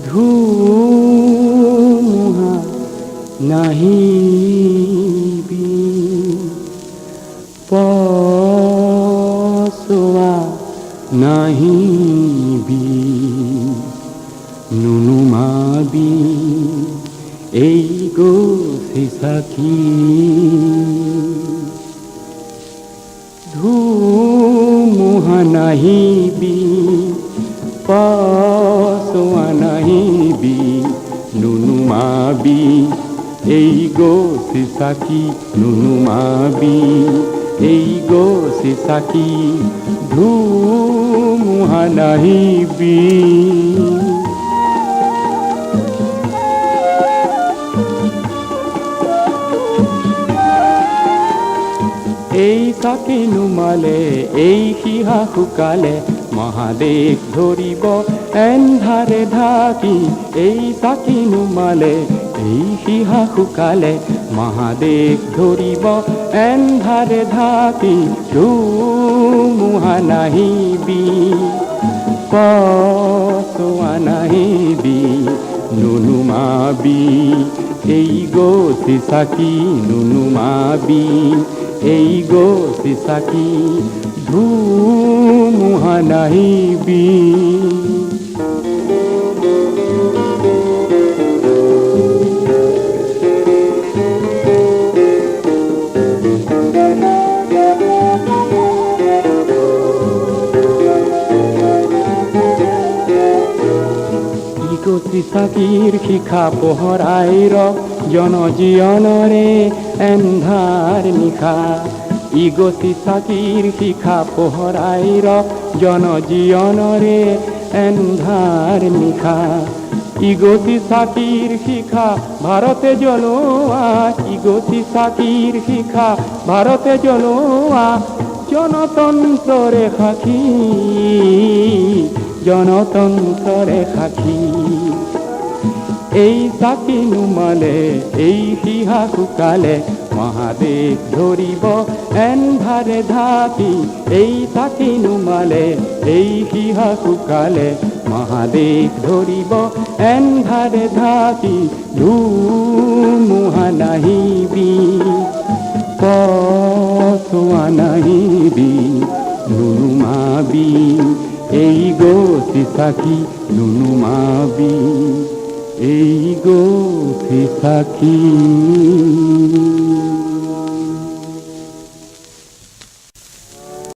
ধুমুহা নাহিবি পছোৱা নাহিবি নুনুমাবি এই গছে চাকি ধুমুহা নাহিবি পছোৱা নাহিবি নুনুমাবি এই গছে চাকি নুনুমাবি এই গছে চাকি ধুমুহা নাহিবি এই চাকি নুমালে এই শিহা শুকালে মহাদেশ ধৰিব এন্ধাৰে ঢাকি এই চাকি নুমালে এই শিহা শুকালে মহাদেশ ধৰিব এন্ধাৰে ঢাকি ধুমুহা নাহিবি পছোৱা নাহিবি নুনুমাবি এই গছে চাকি নুনুমাবি এই গছে চাকি ধুমুহা নাহিবি গছে চাকিৰ শিখা পোহৰাই ৰখ জনজীৱনৰে এন্ধাৰ নিশা ই গছে চাকিৰ শিখা পোহৰাই ৰখ জনজীৱনৰে এন্ধাৰ নিশা ই গছে চাকিৰ শিখা ভাৰতে জ্বলোৱা ই গছে চাকিৰ শিখা ভাৰতে জ্বলোৱা জনতন্ত্ৰৰে সাক্ষী জনতন্ত্ৰৰে সাক্ষী এই চাকি নুমালে এই শিহা শুকালে মহাদেশ ধৰিব এন্ধাৰে ঢাকি এই চাকি নুমালে এই শিহা শুকালে মহাদেশ ধৰিব এন্ধাৰে ঢাকি ধুমুহা নাহিবি পছোৱা নাহিবি নুনুমাবি এই গছে চাকি নুনুমাবি এই গছে চাকি